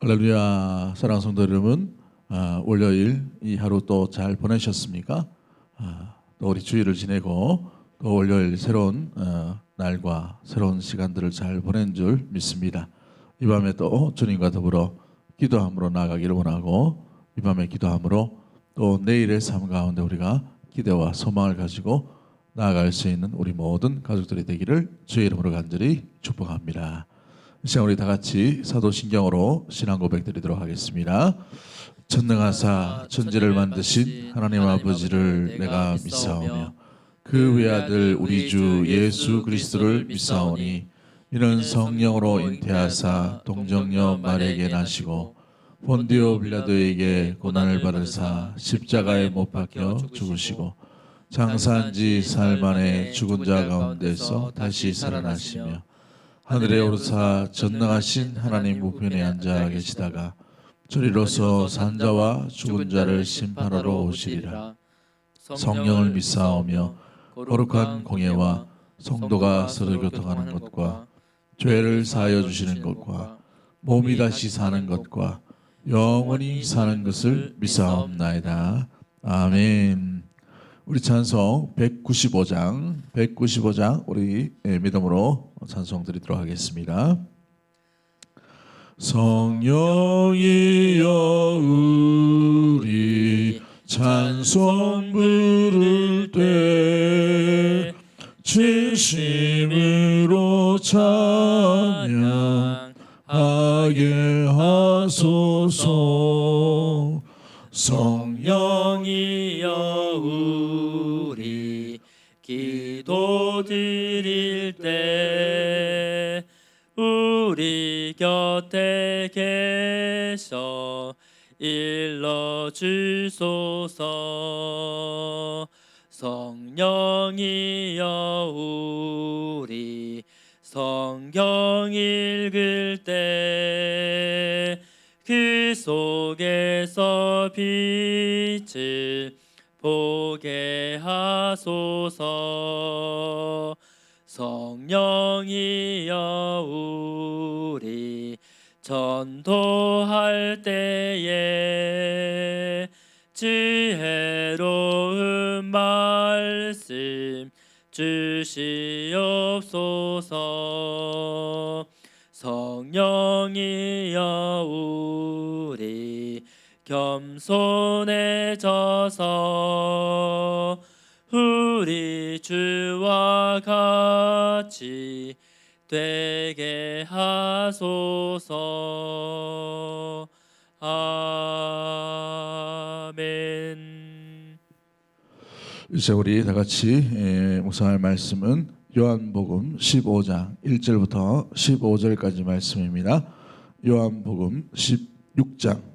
할렐루야. 사랑하는 성도 여러분, 월요일 이 하루 또 잘 보내셨습니까? 또 우리 주일을 지내고 또 월요일 새로운 날과 새로운 시간들을 잘 보낸 줄 믿습니다. 이 밤에 또 주님과 더불어 기도함으로 나아가기를 원하고, 이 밤에 기도함으로 또 내일의 삶 가운데 우리가 기대와 소망을 가지고 나아갈 수 있는 우리 모든 가족들이 되기를 주의 이름으로 간절히 축복합니다. 이 시간 우리 다 같이 사도신경으로 신앙 고백 드리도록 하겠습니다. 전능하사 천지를 만드신 하나님 아버지를 내가 믿사오며 그 외아들 우리 주 예수 그리스도를 믿사오니 이는 성령으로 잉태하사 동정녀 마리아에게 나시고 본디오 빌라도에게 고난을 받으사 십자가에 못 박혀 죽으시고 장사한 지 사흘 만에 죽은 자 가운데서 다시 살아나시며 하늘에 오르사 전능하신 하나님 우편에 앉아 계시다가 저리로서 산자와 죽은 자를 심판하러 오시리라. 성령을 믿사오며 거룩한 공예와 성도가 서로 교통하는 것과 죄를 사하여 주시는 것과 몸이 다시 사는 것과 영원히 사는 것을 믿사옵나이다. 아멘. 우리 찬송 195장 우리 믿음으로 찬송 드리도록 하겠습니다. 성령이여 우리 찬송 부를 때 진심으로 찬양하게 하소서. 성령이여 우리 기도 드릴 때 우리 곁에 계셔 일러 주소서. 성령이여 우리 성경 읽을 때 그 속에서 빛을 보게 하소서. 성령이여 우리 전도할 때에 지혜로운 말씀 주시옵소서. 성령이여 우리 겸손해져서 우리 주와 같이 되게 하소서. 아멘. 이제 우리 다 같이 묵상할 말씀은 요한복음 15장 1절부터 15절까지 말씀입니다. 요한복음 16장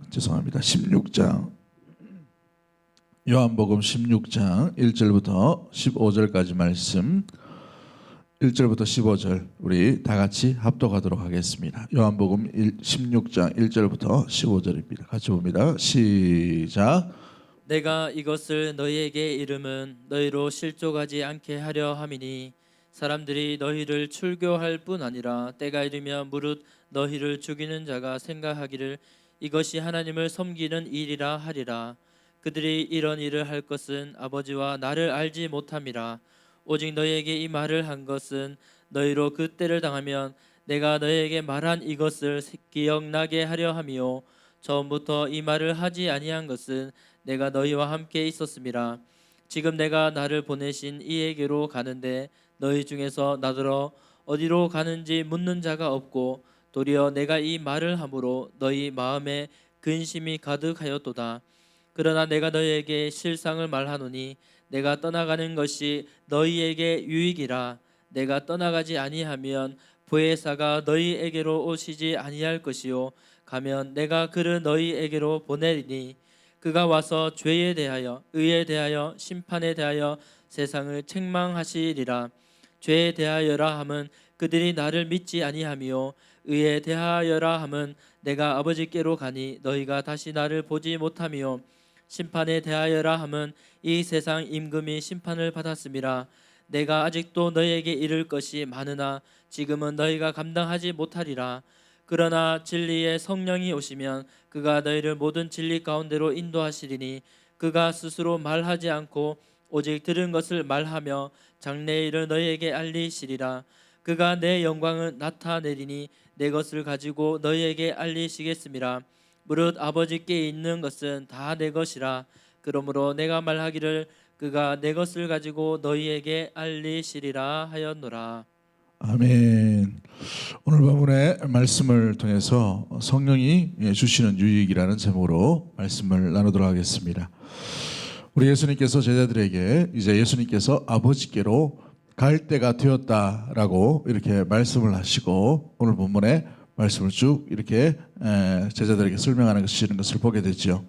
요한복음 16장 1절부터 15절까지 말씀, 1절부터 15절 우리 다 같이 합독하도록 하겠습니다. 요한복음 16장 1절부터 15절입니다. 같이 봅니다. 시작. 내가 이것을 너희에게 이름은 너희로 실족하지 않게 하려 함이니 사람들이 너희를 출교할 뿐 아니라 때가 이르면 무릇 너희를 죽이는 자가 생각하기를 이것이 하나님을 섬기는 일이라 하리라. 그들이 이런 일을 할 것은 아버지와 나를 알지 못함이라. 오직 너희에게 이 말을 한 것은 너희로 그 때를 당하면 내가 너희에게 말한 이것을 기억나게 하려 함이요 처음부터 이 말을 하지 아니한 것은 내가 너희와 함께 있었음이라. 지금 내가 나를 보내신 이에게로 가는데 너희 중에서 나더러 어디로 가는지 묻는 자가 없고 도리어 내가 이 말을 함으로 너희 마음에 근심이 가득하였도다. 그러나 내가 너희에게 실상을 말하노니 내가 떠나가는 것이 너희에게 유익이라. 내가 떠나가지 아니하면 보혜사가 너희에게로 오시지 아니할 것이요 가면 내가 그를 너희에게로 보내리니 그가 와서 죄에 대하여 의에 대하여 심판에 대하여 세상을 책망하시리라. 죄에 대하여라 함은 그들이 나를 믿지 아니하며 의에 대하여라 함은 내가 아버지께로 가니 너희가 다시 나를 보지 못하며 심판에 대하여라 함은 이 세상 임금이 심판을 받았음이라. 내가 아직도 너희에게 이를 것이 많으나 지금은 너희가 감당하지 못하리라. 그러나 진리의 성령이 오시면 그가 너희를 모든 진리 가운데로 인도하시리니 그가 스스로 말하지 않고 오직 들은 것을 말하며 장래의 일을 너희에게 알리시리라. 그가 내 영광을 나타내리니 내 것을 가지고 너희에게 알리시겠음이라. 무릇 아버지께 있는 것은 다 내 것이라. 그러므로 내가 말하기를 그가 내 것을 가지고 너희에게 알리시리라 하였노라. 아멘. 오늘 본문의 말씀을 통해서 성령이 주시는 유익이라는 제목으로 말씀을 나누도록 하겠습니다. 우리 예수님께서 제자들에게 이제 예수님께서 아버지께로 갈 때가 되었다라고 이렇게 말씀을 하시고 오늘 본문의 말씀을 쭉 이렇게 제자들에게 설명하는 것을 보게 되죠.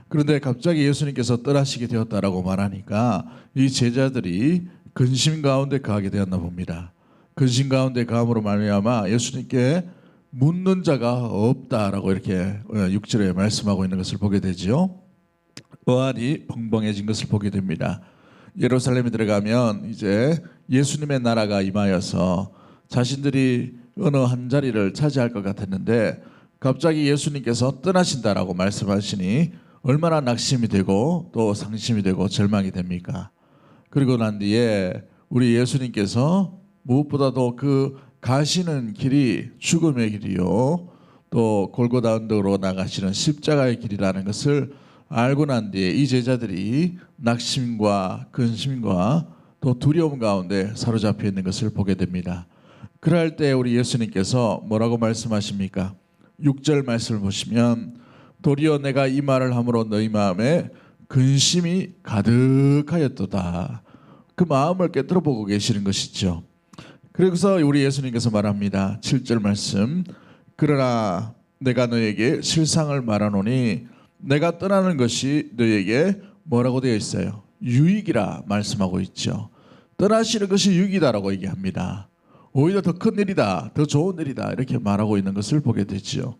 그런데 갑자기 예수님께서 떠나시게 되었다라고 말하니까 이 제자들이 근심 가운데 가게 되었나 봅니다. 근심 가운데 가함으로 말미암아 예수님께 묻는 자가 없다라고 이렇게 6절에 말씀하고 있는 것을 보게 되죠. 어안이 벙벙해진 것을 보게 됩니다. 예루살렘에 들어가면 이제 예수님의 나라가 임하여서 자신들이 어느 한 자리를 차지할 것 같았는데 갑자기 예수님께서 떠나신다라고 말씀하시니 얼마나 낙심이 되고 또 상심이 되고 절망이 됩니까? 그리고 난 뒤에 우리 예수님께서 무엇보다도 그 가시는 길이 죽음의 길이요 또 골고다 언덕으로 나가시는 십자가의 길이라는 것을 알고 난 뒤에 이 제자들이 낙심과 근심과 또 두려움 가운데 사로잡혀 있는 것을 보게 됩니다. 그럴 때 우리 예수님께서 뭐라고 말씀하십니까? 6절 말씀을 보시면 도리어 내가 이 말을 함으로 너희 마음에 근심이 가득하였도다. 그 마음을 깨뜨려 보고 계시는 것이죠. 그래서 우리 예수님께서 말합니다. 7절 말씀 그러나 내가 너에게 실상을 말하노니 내가 떠나는 것이 너에게 뭐라고 되어 있어요? 유익이라 말씀하고 있죠. 떠나시는 것이 유익이다라고 얘기합니다. 오히려 더 큰 일이다, 더 좋은 일이다 이렇게 말하고 있는 것을 보게 되죠.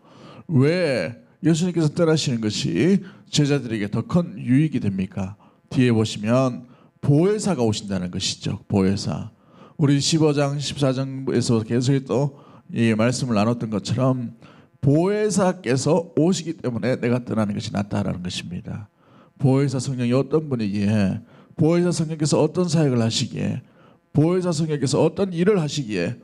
왜 예수님께서 떠나시는 것이 제자들에게 더 큰 유익이 됩니까? 뒤에 보시면 보혜사가 오신다는 것이죠. 보혜사. 우리 15장 14장에서 계속 또 이 말씀을 나눴던 것처럼 보혜사께서 오시기 때문에 내가 떠나는 것이 낫다라는 것입니다. 보혜사 성령이 어떤 분이기에, 보혜사 성령께서 어떤 사역을 하시기에, 보혜사 성령께서 어떤 일을 하시기에,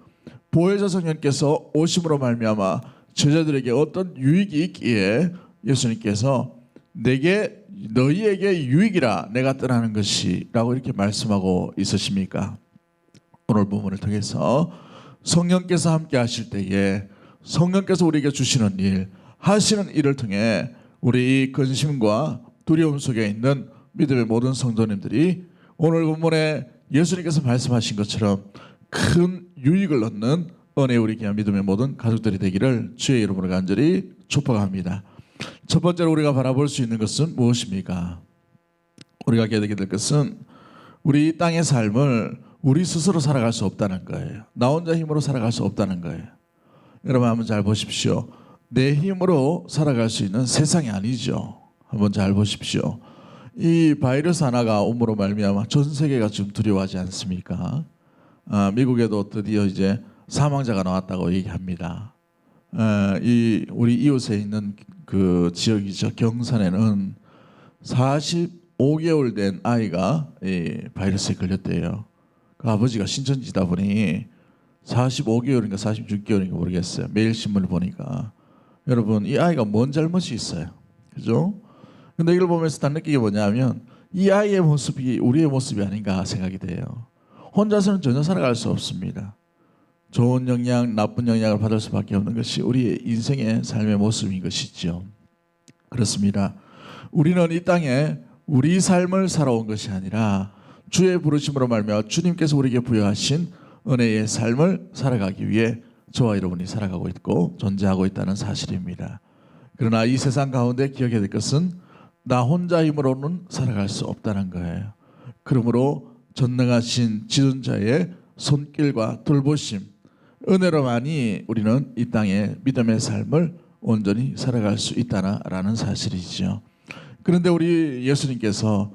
보혜사 성령께서 오심으로 말미암아 제자들에게 어떤 유익이 있기에 예수님께서 내게 너희에게 유익이라 내가 떠나는 것이라고 이렇게 말씀하고 있으십니까? 오늘 본문을 통해서 성령께서 함께 하실 때에 성령께서 우리에게 주시는 일, 하시는 일을 통해 우리 이 근심과 두려움 속에 있는 믿음의 모든 성도님들이 오늘 본문에 예수님께서 말씀하신 것처럼 큰 유익을 얻는 은혜 우리 귀한 믿음의 모든 가족들이 되기를 주의 이름으로 간절히 축복합니다. 첫 번째로 우리가 바라볼 수 있는 것은 무엇입니까? 우리가 깨닫게 될 것은 우리 이 땅의 삶을 우리 스스로 살아갈 수 없다는 거예요. 나 혼자 힘으로 살아갈 수 없다는 거예요. 여러분 한번 잘 보십시오. 내 힘으로 살아갈 수 있는 세상이 아니죠. 한번 잘 보십시오. 이 바이러스 하나가 옴으로 말미암아 전 세계가 지금 두려워하지 않습니까? 미국에도 드디어 이제 사망자가 나왔다고 얘기합니다. 이 우리 이웃에 있는 그 지역이죠. 경산에는 45개월 된 아이가 이 바이러스에 걸렸대요. 그 아버지가 신천지다 보니 45개월인가 46개월인가 모르겠어요. 매일 신문을 보니까 여러분 이 아이가 뭔 잘못이 있어요, 그죠? 근데 이걸 보면서 딱 느끼게 뭐냐면 이 아이의 모습이 우리의 모습이 아닌가 생각이 돼요. 혼자서는 전혀 살아갈 수 없습니다. 좋은 영향, 나쁜 영향을 받을 수밖에 없는 것이 우리의 인생의 삶의 모습인 것이죠. 그렇습니다. 우리는 이 땅에 우리 삶을 살아온 것이 아니라 주의 부르심으로 말미암아 주님께서 우리에게 부여하신 은혜의 삶을 살아가기 위해 저와 여러분이 살아가고 있고 존재하고 있다는 사실입니다. 그러나 이 세상 가운데 기억해야 될 것은 나 혼자 힘으로는 살아갈 수 없다는 거예요. 그러므로 전능하신 지존자의 손길과 돌보심, 은혜로만이 우리는 이 땅의 믿음의 삶을 온전히 살아갈 수 있다라는 사실이죠. 그런데 우리 예수님께서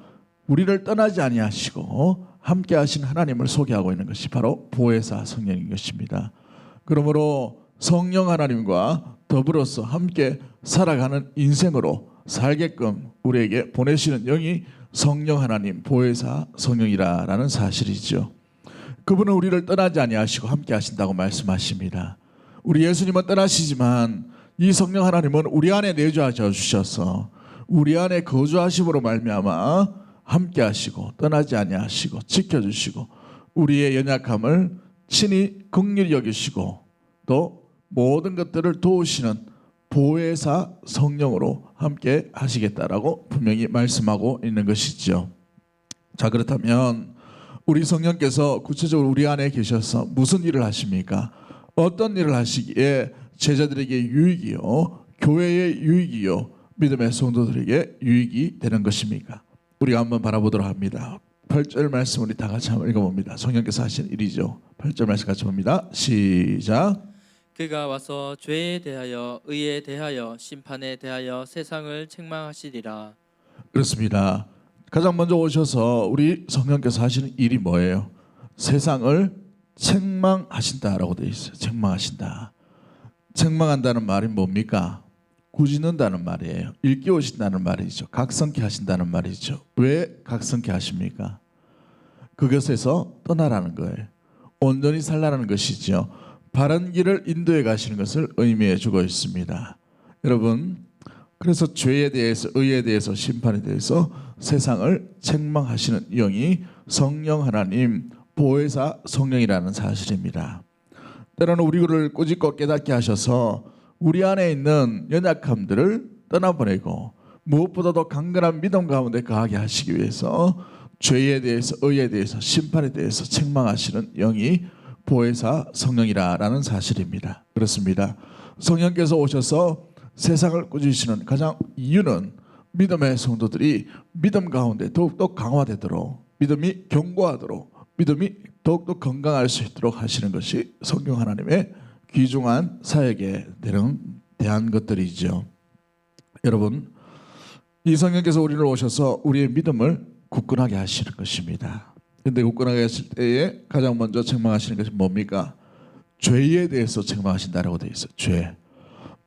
우리를 떠나지 아니하시고 함께 하신 하나님을 소개하고 있는 것이 바로 보혜사 성령인 것입니다. 그러므로 성령 하나님과 더불어서 함께 살아가는 인생으로 살게끔 우리에게 보내시는 영이 성령 하나님 보혜사 성령이라는 사실이죠. 그분은 우리를 떠나지 아니하시고 함께 하신다고 말씀하십니다. 우리 예수님은 떠나시지만 이 성령 하나님은 우리 안에 내주하셔 주셔서 우리 안에 거주하심으로 말미암아 함께 하시고 떠나지 아니하시고 지켜주시고 우리의 연약함을 친히 긍휼히 여기시고 또 모든 것들을 도우시는 보혜사 성령으로 함께 하시겠다라고 분명히 말씀하고 있는 것이죠. 자, 그렇다면 우리 성령께서 구체적으로 우리 안에 계셔서 무슨 일을 하십니까? 어떤 일을 하시기에 제자들에게 유익이요 교회의 유익이요 믿음의 성도들에게 유익이 되는 것입니까? 우리가 한번 바라보도록 합니다. 8절 말씀 우리 다 같이 한번 읽어봅니다. 성령께서 하신 일이죠. 8절 말씀 같이 봅니다. 시작. 그가 와서 죄에 대하여 의에 대하여 심판에 대하여 세상을 책망하시리라. 그렇습니다. 가장 먼저 오셔서 우리 성령께서 하시는 일이 뭐예요? 세상을 책망하신다라고 되어 있어요. 책망하신다. 책망한다는 말이 뭡니까? 꾸짖는다는 말이에요. 일깨우신다는 말이죠. 각성케 하신다는 말이죠. 왜 각성케 하십니까? 그것에서 떠나라는 거예요. 온전히 살라는 것이죠. 바른 길을 인도해 가시는 것을 의미해 주고 있습니다. 여러분, 그래서 죄에 대해서 의에 대해서 심판에 대해서 세상을 책망하시는 영이 성령 하나님 보혜사 성령이라는 사실입니다. 때로는 우리를 꾸짖고 깨닫게 하셔서 우리 안에 있는 연약함들을 떠나보내고 무엇보다도 강건한 믿음 가운데 거하게 하시기 위해서 죄에 대해서 의에 대해서 심판에 대해서 책망하시는 영이 보혜사 성령이라는 사실입니다. 그렇습니다. 성령께서 오셔서 세상을 꾸짖으시는 가장 이유는 믿음의 성도들이 믿음 가운데 더욱더 강화되도록 믿음이 견고하도록 믿음이 더욱더 건강할 수 있도록 하시는 것이 성령 하나님의 귀중한 사역에 대한 것들이죠. 여러분, 이 성령께서 우리를 오셔서 우리의 믿음을 굳건하게 하시는 것입니다. 그런데 굳건하게 하실 때에 가장 먼저 책망하시는 것이 뭡니까? 죄에 대해서 책망하신다라고 되어 있어요. 죄.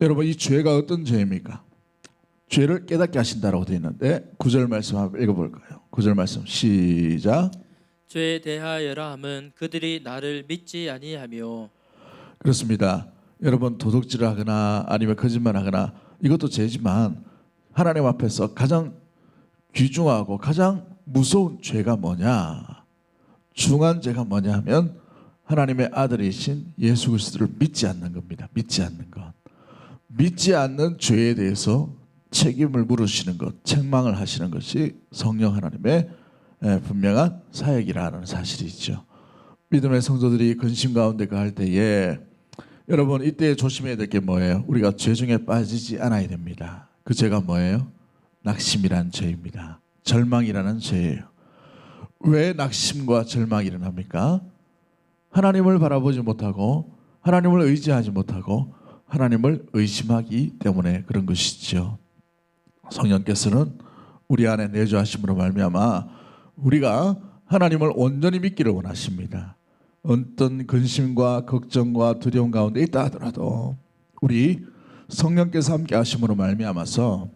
여러분, 이 죄가 어떤 죄입니까? 죄를 깨닫게 하신다라고 되어 있는데 9절 말씀 한번 읽어볼까요? 9절 말씀 시작. 죄에 대하여라 함은 그들이 나를 믿지 아니하며. 그렇습니다. 여러분, 도둑질을 하거나 아니면 거짓말하거나 이것도 죄지만 하나님 앞에서 가장 귀중하고 가장 무서운 죄가 뭐냐? 중한 죄가 뭐냐 하면 하나님의 아들이신 예수 그리스도를 믿지 않는 겁니다. 믿지 않는 것. 믿지 않는 죄에 대해서 책임을 물으시는 것, 책망을 하시는 것이 성령 하나님의 분명한 사역이라는 사실이죠. 믿음의 성도들이 근심 가운데 가할 때에 여러분, 이때 조심해야 될 게 뭐예요? 우리가 죄 중에 빠지지 않아야 됩니다. 그 죄가 뭐예요? 낙심이라는 죄입니다. 절망이라는 죄예요. 왜 낙심과 절망이 일어납니까? 하나님을 바라보지 못하고 하나님을 의지하지 못하고 하나님을 의심하기 때문에 그런 것이죠. 성령께서는 우리 안에 내주하심으로 말미암아 우리가 하나님을 온전히 믿기를 원하십니다. 어떤 근심과 걱정과 두려움 가운데 있다 하더라도 우리 성령께서 함께 하심으로 말미암아서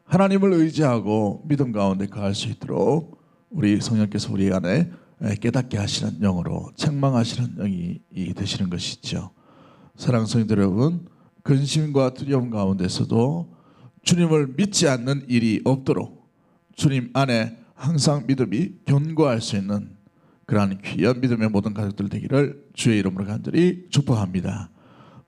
하나님을 의지하고 믿음 가운데 거할 수 있도록 우리 성령께서 우리 안에 깨닫게 하시는 영으로 책망하시는 영이 되시는 것이죠. 사랑하는 성도 여러분, 근심과 두려움 가운데서도 주님을 믿지 않는 일이 없도록 주님 안에 항상 믿음이 견고할 수 있는 그러한 귀한 믿음의 모든 가족들 되기를 주의 이름으로 간절히 축복합니다.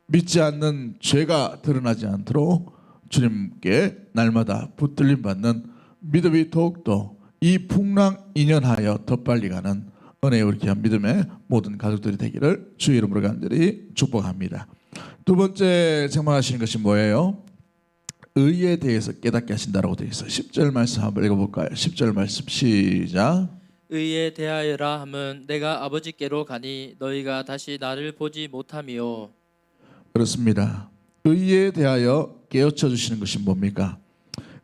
믿지 않는 죄가 드러나지 않도록 주님께 날마다 붙들림 받는 믿음이 더욱더 이 풍랑 인연하여 더 빨리 가는 은혜의 우리 귀한 믿음의 모든 가족들이 되기를 주의 이름으로 간절히 축복합니다. 두 번째 책망하시는 것이 뭐예요? 의에 대해서 깨닫게 하신다라고 되어 있어요. 10절 말씀 한번 읽어볼까요? 10절 말씀 시작. 의에 대하여라 함은 내가 아버지께로 가니 너희가 다시 나를 보지 못하며. 그렇습니다. 의에 대하여 깨우쳐 주시는 것이 뭡니까?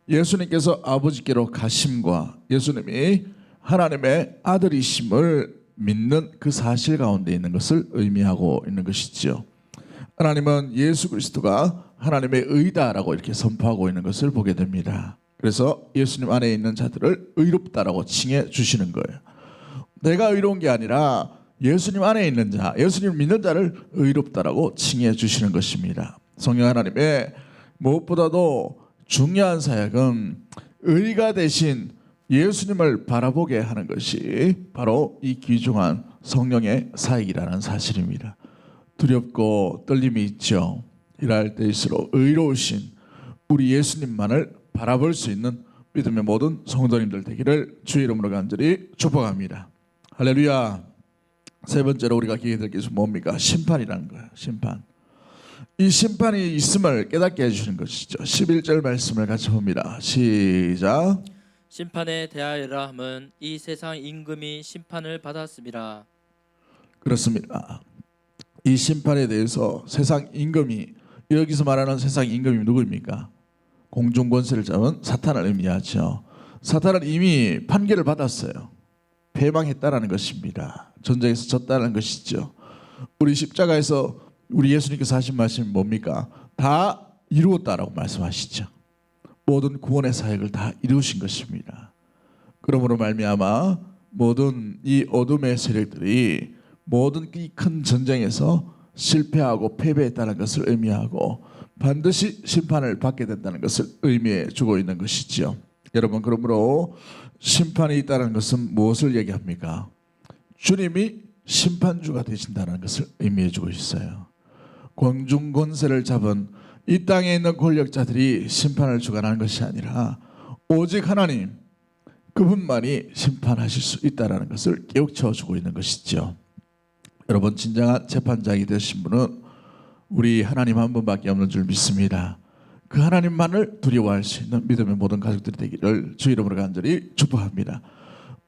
예수님께서 아버지께로 가심과 예수님이 하나님의 아들이심을 믿는 그 사실 가운데 있는 것을 의미하고 있는 것이죠. 하나님은 예수 그리스도가 하나님의 의다라고 이렇게 선포하고 있는 것을 보게 됩니다. 그래서 예수님 안에 있는 자들을 의롭다라고 칭해 주시는 거예요. 내가 의로운 게 아니라 예수님 안에 있는 자, 예수님을 믿는 자를 의롭다라고 칭해 주시는 것입니다. 성령 하나님의 무엇보다도 중요한 사역은 의가 되신 예수님을 바라보게 하는 것이 바로 이 귀중한 성령의 사역이라는 사실입니다. 두렵고 떨림이 있죠. 이럴 때일수록 의로우신 우리 예수님만을 바라볼 수 있는 믿음의 모든 성도님들 되기를 주의 이름으로 간절히 축복합니다. 할렐루야. 세 번째로 우리가 기억해야 될 것은 뭡니까? 심판이라는 거예요. 심판. 이 심판이 있음을 깨닫게 해주시는 것이죠. 11절 말씀을 같이 봅니다. 시작. 심판에 대하여라 함은 이 세상 임금이 심판을 받았습니다. 그렇습니다. 이 심판에 대해서 세상 임금이, 여기서 말하는 세상 임금이 누구입니까? 공중 권세를 잡은 사탄을 의미하죠. 사탄은 이미 판결을 받았어요. 패망했다라는 것입니다. 전쟁에서 졌다는 것이죠. 우리 십자가에서 우리 예수님께서 하신 말씀이 뭡니까? 다 이루었다라고 말씀하시죠. 모든 구원의 사역을 다 이루신 것입니다. 그러므로 말미암아 모든 이 어둠의 세력들이 모든 이 큰 전쟁에서 실패하고 패배했다는 것을 의미하고 반드시 심판을 받게 된다는 것을 의미해 주고 있는 것이지요. 여러분, 그러므로 심판이 있다는 것은 무엇을 얘기합니까? 주님이 심판주가 되신다는 것을 의미해 주고 있어요. 공중 권세를 잡은 이 땅에 있는 권력자들이 심판을 주관하는 것이 아니라 오직 하나님, 그분만이 심판하실 수 있다는 것을 깨우쳐 주고 있는 것이죠. 여러분, 진정한 재판장이 되신 분은 우리 하나님 한 분밖에 없는 줄 믿습니다. 그 하나님만을 두려워할 수 있는 믿음의 모든 가족들이 되기를 주 이름으로 간절히 축복합니다.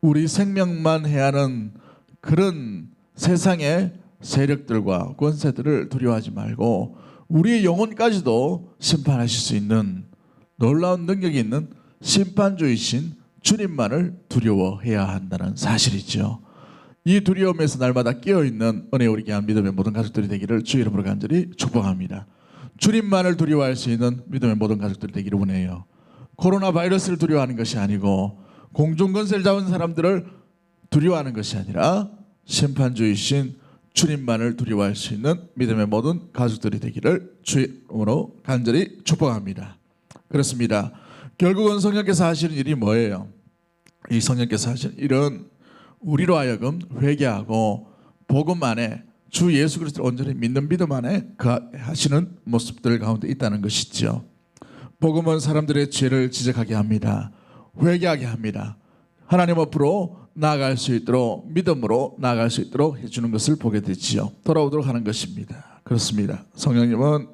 우리 생명만 해하는 그런 세상의 세력들과 권세들을 두려워하지 말고 우리의 영혼까지도 심판하실 수 있는 놀라운 능력이 있는 심판주이신 주님만을 두려워해야 한다는 사실이죠. 이 두려움에서 날마다 깨어있는 은혜 우리 귀한 믿음의 모든 가족들이 되기를 주 이름으로 간절히 축복합니다. 주님만을 두려워할 수 있는 믿음의 모든 가족들이 되기를 원해요. 코로나 바이러스를 두려워하는 것이 아니고 공중권세를 잡은 사람들을 두려워하는 것이 아니라 심판주이신 주님만을 두려워할 수 있는 믿음의 모든 가족들이 되기를 주 이름으로 간절히 축복합니다. 그렇습니다. 결국은 성령께서 하시는 일이 뭐예요? 이 성령께서 하시는 일은 우리로 하여금 회개하고 복음 안에 주 예수 그리스도를 온전히 믿는 믿음 안에 그 하시는 모습들 가운데 있다는 것이죠. 복음은 사람들의 죄를 지적하게 합니다. 회개하게 합니다. 하나님 앞으로 나아갈 수 있도록 믿음으로 나아갈 수 있도록 해주는 것을 보게 되지요. 돌아오도록 하는 것입니다. 그렇습니다. 성령님은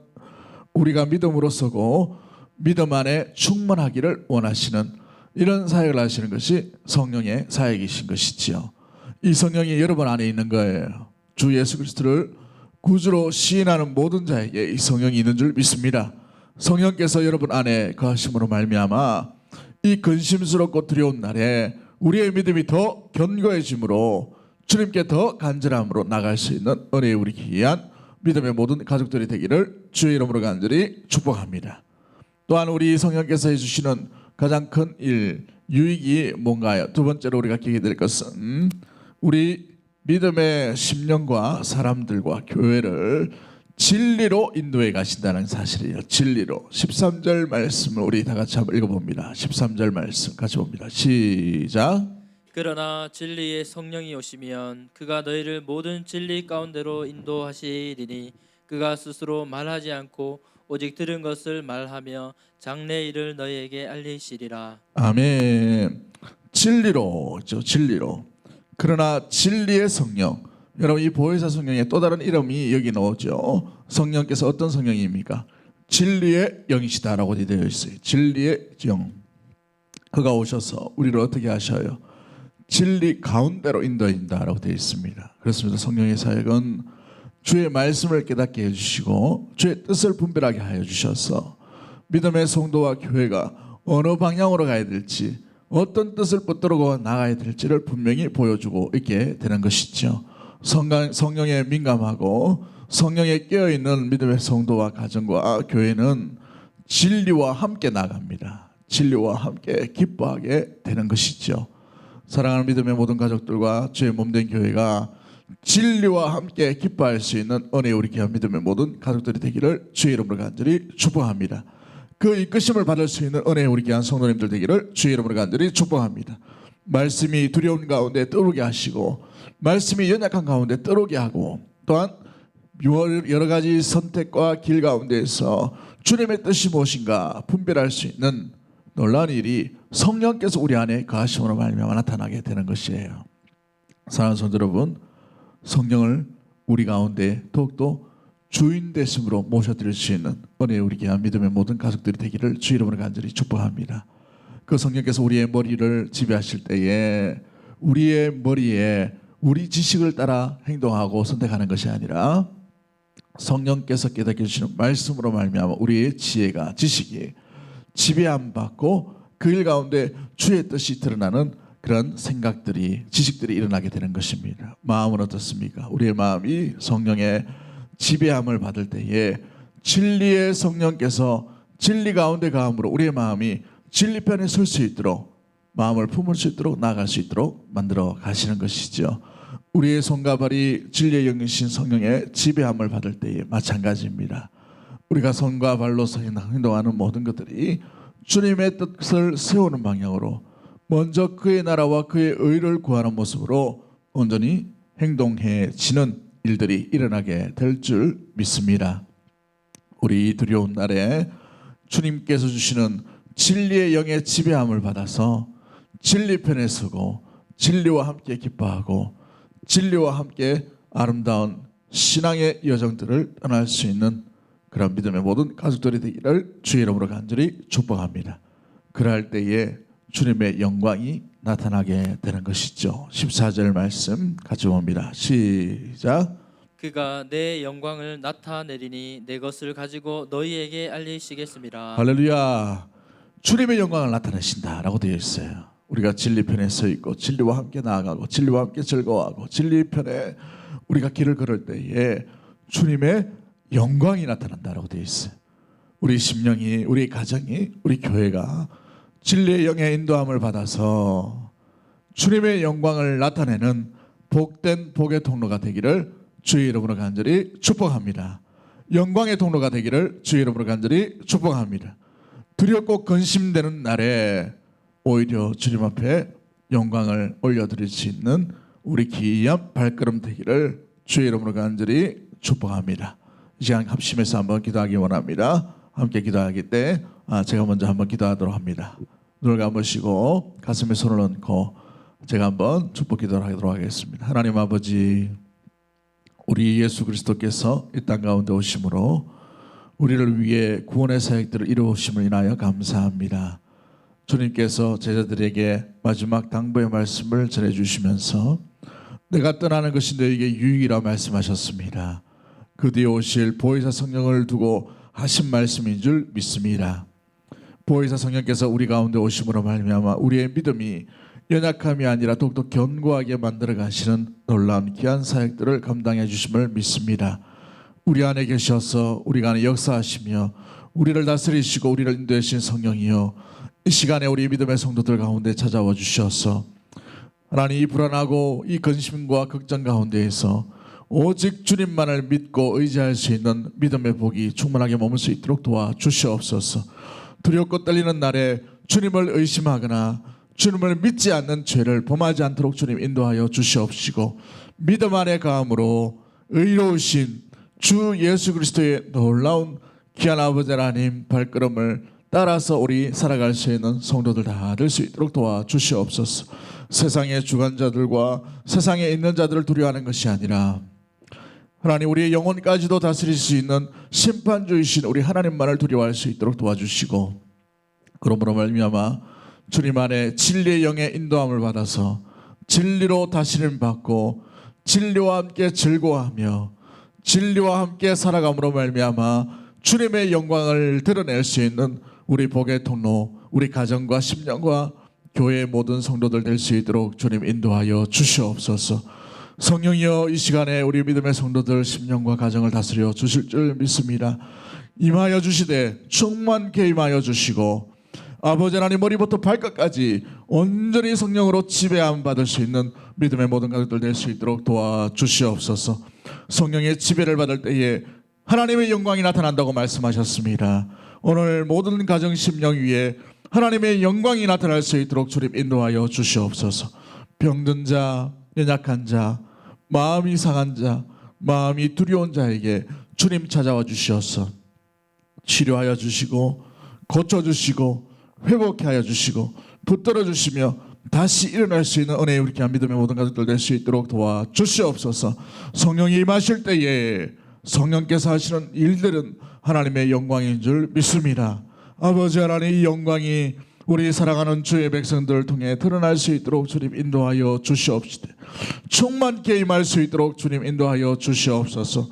우리가 믿음으로 서고 믿음 안에 충만하기를 원하시는 이런 사역을 하시는 것이 성령의 사역이신 것이지요. 이 성령이 여러분 안에 있는 거예요. 주 예수 그리스도를 구주로 시인하는 모든 자에게 이 성령이 있는 줄 믿습니다. 성령께서 여러분 안에 거하심으로 말미암아 이 근심스럽고 두려운 날에 우리의 믿음이 더 견고해짐으로 주님께 더 간절함으로 나갈 수 있는 은혜의 우리 귀한 믿음의 모든 가족들이 되기를 주의 이름으로 간절히 축복합니다. 또한 우리 성령께서 해주시는 가장 큰 일, 유익이 뭔가요? 두 번째로 우리가 기억해야 될 것은 우리 믿음의 심령과 사람들과 교회를 진리로 인도해 가신다는 사실이에요. 진리로. 13절 말씀을 우리 다 같이 한번 읽어봅니다. 13절 말씀 같이 봅니다. 시작. 그러나 진리의 성령이 오시면 그가 너희를 모든 진리 가운데로 인도하시리니 그가 스스로 말하지 않고 오직 들은 것을 말하며 장래 일을 너희에게 알리시리라. 아멘. 진리로, 진리로. 그러나 진리의 성령, 여러분 이 보혜사 성령의 또 다른 이름이 여기 나오죠. 성령께서 어떤 성령입니까? 진리의 영이시다라고 되어 있어요. 진리의 영. 그가 오셔서 우리를 어떻게 하셔요? 진리 가운데로 인도한다라고 되어 있습니다. 그렇습니다. 성령의 사역은 주의 말씀을 깨닫게 해주시고 주의 뜻을 분별하게 하여 주셔서 믿음의 성도와 교회가 어느 방향으로 가야 될지 어떤 뜻을 붙들고 나가야 될지를 분명히 보여주고 있게 되는 것이죠. 성령에 민감하고 성령에 깨어있는 믿음의 성도와 가정과 교회는 진리와 함께 나갑니다. 진리와 함께 기뻐하게 되는 것이죠. 사랑하는 믿음의 모든 가족들과 주의 몸된 교회가 진리와 함께 기뻐할 수 있는 은혜의 우리 귀한 믿음의 모든 가족들이 되기를 주의 이름으로 간절히 축복합니다. 그 이끄심을 받을 수 있는 은혜의 우리 귀한 성도님들 되기를 주의 이름으로 간절히 축복합니다. 말씀이 두려운 가운데 떠오르게 하시고 말씀이 연약한 가운데 떠오르게 하고 또한 여러 가지 선택과 길 가운데에서 주님의 뜻이 무엇인가 분별할 수 있는 놀라운 일이 성령께서 우리 안에 거하심으로 말미암아 나타나게 되는 것이에요. 사랑하는 성도 여러분, 성령을 우리 가운데 더욱더 주인 되심으로 모셔드릴 수 있는 은혜의 우리 귀한 믿음의 모든 가족들이 되기를 주 이름으로 간절히 축복합니다. 그 성령께서 우리의 머리를 지배하실 때에 우리의 머리에 우리 지식을 따라 행동하고 선택하는 것이 아니라 성령께서 깨닫게 해주시는 말씀으로 말미암아 우리의 지혜가 지식이 지배함 받고 그 일 가운데 주의 뜻이 드러나는 그런 생각들이 지식들이 일어나게 되는 것입니다. 마음은 어떻습니까? 우리의 마음이 성령의 지배함을 받을 때에 진리의 성령께서 진리 가운데 가함으로 우리의 마음이 진리편에 설 수 있도록 마음을 품을 수 있도록 나아갈 수 있도록 만들어 가시는 것이죠. 우리의 손과 발이 진리의 영이신 성령의 지배함을 받을 때에 마찬가지입니다. 우리가 손과 발로서 행동하는 모든 것들이 주님의 뜻을 세우는 방향으로 먼저 그의 나라와 그의 의를 구하는 모습으로 온전히 행동해지는 일들이 일어나게 될 줄 믿습니다. 우리 이 두려운 날에 주님께서 주시는 진리의 영의 지배함을 받아서 진리 편에 서고 진리와 함께 기뻐하고 진리와 함께 아름다운 신앙의 여정들을 떠날 수 있는 그런 믿음의 모든 가족들이 되기를 주의 이름으로 간절히 축복합니다. 그럴 때에 주님의 영광이 나타나게 되는 것이죠. 14절 말씀 같이 봅니다. 시작. 그가 내 영광을 나타내리니 내 것을 가지고 너희에게 알리시겠습니다. 할렐루야. 주님의 영광을 나타내신다라고 되어 있어요. 우리가 진리 편에 서 있고 진리와 함께 나아가고 진리와 함께 즐거워하고 진리 편에 우리가 길을 걸을 때에 주님의 영광이 나타난다라고 되어 있어요. 우리 심령이, 우리 가정이, 우리 교회가 진리의 영의 인도함을 받아서 주님의 영광을 나타내는 복된 복의 통로가 되기를 주의 이름으로 간절히 축복합니다. 영광의 통로가 되기를 주의 이름으로 간절히 축복합니다. 두렵고 근심되는 날에 오히려 주님 앞에 영광을 올려드릴 수 있는 우리 귀한 발걸음 되기를 주의 이름으로 간절히 축복합니다. 이 시간 합심해서 한번 기도하기 원합니다. 함께 기도하기 때 제가 먼저 한번 기도하도록 합니다. 눈을 감으시고 가슴에 손을 얹고 제가 한번 축복 기도를 하도록 하겠습니다. 하나님 아버지, 우리 예수 그리스도께서 이 땅 가운데 오심으로 우리를 위해 구원의 사역들을 이루어오심을 인하여 감사합니다. 주님께서 제자들에게 마지막 당부의 말씀을 전해주시면서 내가 떠나는 것이 너에게 유익이라 말씀하셨습니다. 그 뒤에 오실 보혜사 성령을 두고 하신 말씀인 줄 믿습니다. 보혜사 성령께서 우리 가운데 오심으로 말미암아 우리의 믿음이 연약함이 아니라 더욱더 견고하게 만들어 가시는 놀라운 귀한 사역들을 감당해 주심을 믿습니다. 우리 안에 계셔서 우리 안에 역사하시며 우리를 다스리시고 우리를 인도하신 성령이여, 이 시간에 우리 믿음의 성도들 가운데 찾아와 주셔서 하나님 이 불안하고 이 근심과 걱정 가운데에서 오직 주님만을 믿고 의지할 수 있는 믿음의 복이 충만하게 머물 수 있도록 도와주시옵소서. 두렵고 떨리는 날에 주님을 의심하거나 주님을 믿지 않는 죄를 범하지 않도록 주님 인도하여 주시옵시고, 믿음 안에 가함으로 의로우신 주 예수 그리스도의 놀라운 귀한 아버지 하나님 발걸음을 따라서 우리 살아갈 수 있는 성도들 다 될 수 있도록 도와주시옵소서. 세상의 주관자들과 세상에 있는 자들을 두려워하는 것이 아니라 하나님 우리의 영혼까지도 다스릴 수 있는 심판주이신 우리 하나님만을 두려워할 수 있도록 도와주시고, 그러므로 말미암아 주님 안에 진리의 영의 인도함을 받아서 진리로 다스림 받고 진리와 함께 즐거워하며 진리와 함께 살아감으로 말미암아 주님의 영광을 드러낼 수 있는 우리 복의 통로, 우리 가정과 심령과 교회의 모든 성도들 될 수 있도록 주님 인도하여 주시옵소서. 성령이여 이 시간에 우리 믿음의 성도들 심령과 가정을 다스려 주실 줄 믿습니다. 임하여 주시되 충만케 임하여 주시고 아버지 하나님 머리부터 발끝까지 온전히 성령으로 지배함 받을 수 있는 믿음의 모든 가족들 될 수 있도록 도와주시옵소서. 성령의 지배를 받을 때에 하나님의 영광이 나타난다고 말씀하셨습니다. 오늘 모든 가정 심령 위에 하나님의 영광이 나타날 수 있도록 주님 인도하여 주시옵소서. 병든 자, 연약한 자, 마음이 상한 자, 마음이 두려운 자에게 주님 찾아와 주시어서 치료하여 주시고 고쳐주시고 회복해 하여 주시고 붙들어 주시며 다시 일어날 수 있는 은혜의 우리 귀한 믿음의 모든 가족들 될 수 있도록 도와주시옵소서. 성령이 임하실 때에 성령께서 하시는 일들은 하나님의 영광인 줄 믿습니다. 아버지 하나님, 이 영광이 우리 사랑하는 주의 백성들을 통해 드러날 수 있도록 주님 인도하여 주시옵시되 충만케 임할 수 있도록 주님 인도하여 주시옵소서.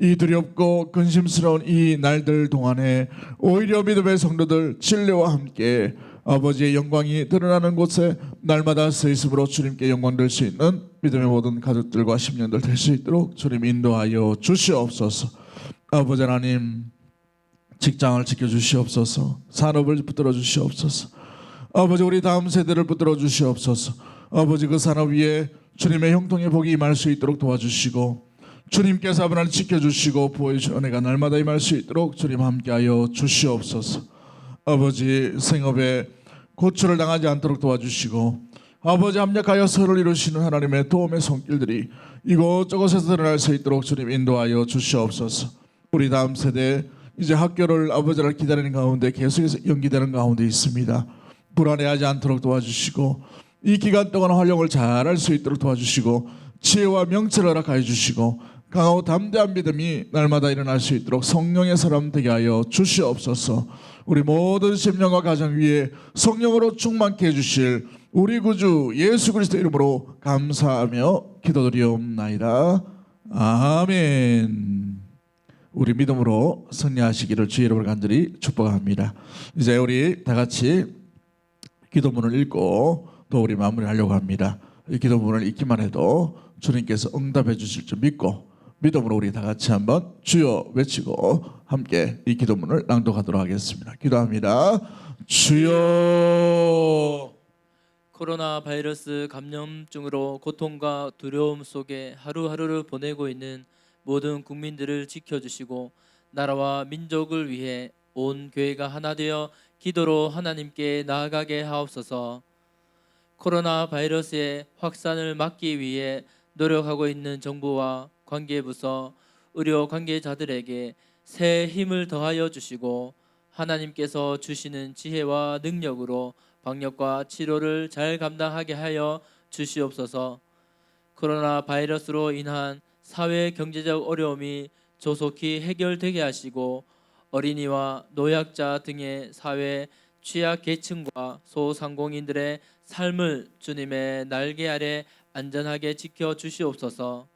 이 두렵고 근심스러운 이 날들 동안에 오히려 믿음의 성도들 진리와 함께 아버지의 영광이 드러나는 곳에 날마다 서 있음으로 주님께 영광 될 수 있는 믿음의 모든 가족들과 심령들 될 수 있도록 주님 인도하여 주시옵소서. 아버지 하나님, 직장을 지켜주시옵소서. 산업을 붙들어 주시옵소서. 아버지, 우리 다음 세대를 붙들어 주시옵소서. 아버지, 그 산업 위에 주님의 형통의 복이 임할 수 있도록 도와주시고 주님께서 아버지 지켜주시고 보여주신 은혜가 날마다 임할 수 있도록 주님 함께하여 주시옵소서. 아버지, 생업에 고초를 당하지 않도록 도와주시고 아버지, 합력하여 서로를 이루시는 하나님의 도움의 손길들이 이곳저곳에서 드러날 수 있도록 주님 인도하여 주시옵소서. 우리 다음 세대 이제 학교를 아버지를 기다리는 가운데 계속해서 연기되는 가운데 있습니다. 불안해하지 않도록 도와주시고 이 기간 동안 활용을 잘할 수 있도록 도와주시고 지혜와 명철을 허락하여 주시고 강하고 담대한 믿음이 날마다 일어날 수 있도록 성령의 사람 되게 하여 주시옵소서. 우리 모든 심령과 가정 위에 성령으로 충만케 해주실 우리 구주 예수 그리스도 이름으로 감사하며 기도드리옵나이다. 아멘. 우리 믿음으로 승리하시기를 주의 이름으로 간절히 축복합니다. 이제 우리 다 같이 기도문을 읽고 또 우리 마무리하려고 합니다. 이 기도문을 읽기만 해도 주님께서 응답해 주실 줄 믿고 믿음으로 우리 다 같이 한번 주여 외치고 함께 이 기도문을 낭독하도록 하겠습니다. 기도합니다. 주여. 코로나 바이러스 감염증으로 고통과 두려움 속에 하루하루를 보내고 있는 모든 국민들을 지켜주시고 나라와 민족을 위해 온 교회가 하나 되어 기도로 하나님께 나아가게 하옵소서. 코로나 바이러스의 확산을 막기 위해 노력하고 있는 정부와 관계부서, 의료 관계자들에게 새 힘을 더하여 주시고 하나님께서 주시는 지혜와 능력으로 방역과 치료를 잘 감당하게 하여 주시옵소서. 코로나 바이러스로 인한 사회 경제적 어려움이 조속히 해결되게 하시고 어린이와 노약자 등의 사회 취약 계층과 소상공인들의 삶을 주님의 날개 아래 안전하게 지켜 주시옵소서.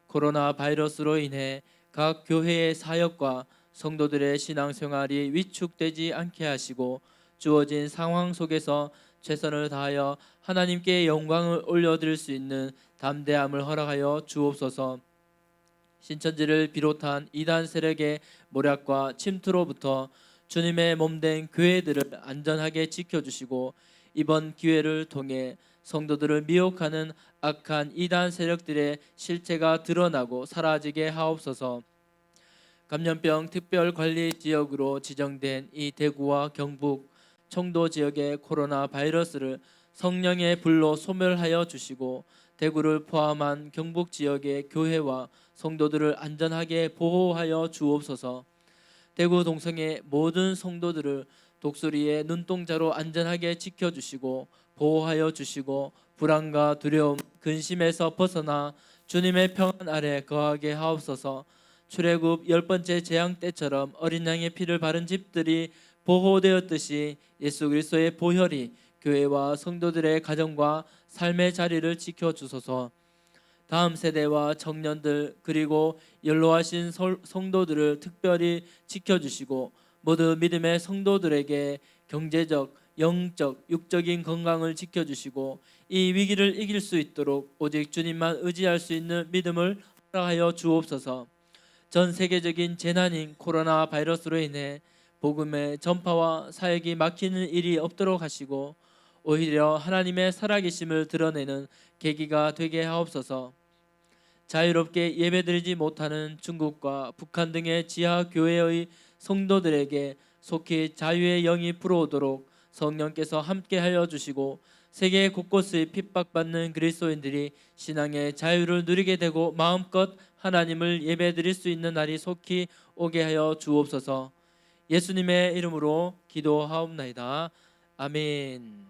코로나 바이러스로 인해 각 교회의 사역과 성도들의 신앙생활이 위축되지 않게 하시고 주어진 상황 속에서 최선을 다하여 하나님께 영광을 올려드릴 수 있는 담대함을 허락하여 주옵소서. 신천지를 비롯한 이단 세력의 모략과 침투로부터 주님의 몸된 교회들을 안전하게 지켜주시고 이번 기회를 통해 성도들을 미혹하는 악한 이단 세력들의 실체가 드러나고 사라지게 하옵소서. 감염병 특별관리지역으로 지정된 이 대구와 경북, 청도 지역의 코로나 바이러스를 성령의 불로 소멸하여 주시고 대구를 포함한 경북 지역의 교회와 성도들을 안전하게 보호하여 주옵소서. 대구 동성의 모든 성도들을 독수리의 눈동자로 안전하게 지켜주시고 보호하여 주시고 불안과 두려움, 근심에서 벗어나 주님의 평안 아래 거하게 하옵소서. 출애굽 10번째 재앙 때처럼 어린 양의 피를 바른 집들이 보호되었듯이 예수 그리스도의 보혈이 교회와 성도들의 가정과 삶의 자리를 지켜주소서. 다음 세대와 청년들 그리고 연로하신 성도들을 특별히 지켜주시고 모두 믿음의 성도들에게 경제적, 영적, 육적인 건강을 지켜주시고 이 위기를 이길 수 있도록 오직 주님만 의지할 수 있는 믿음을 허락하여 주옵소서. 전 세계적인 재난인 코로나 바이러스로 인해 복음의 전파와 사역이 막히는 일이 없도록 하시고 오히려 하나님의 살아계심을 드러내는 계기가 되게 하옵소서. 자유롭게 예배드리지 못하는 중국과 북한 등의 지하 교회의 성도들에게 속히 자유의 영이 불어오도록 성령께서 함께하여 주시고 세계 곳곳의 핍박받는 그리스도인들이 신앙의 자유를 누리게 되고 마음껏 하나님을 예배드릴 수 있는 날이 속히 오게 하여 주옵소서. 예수님의 이름으로 기도하옵나이다. 아멘.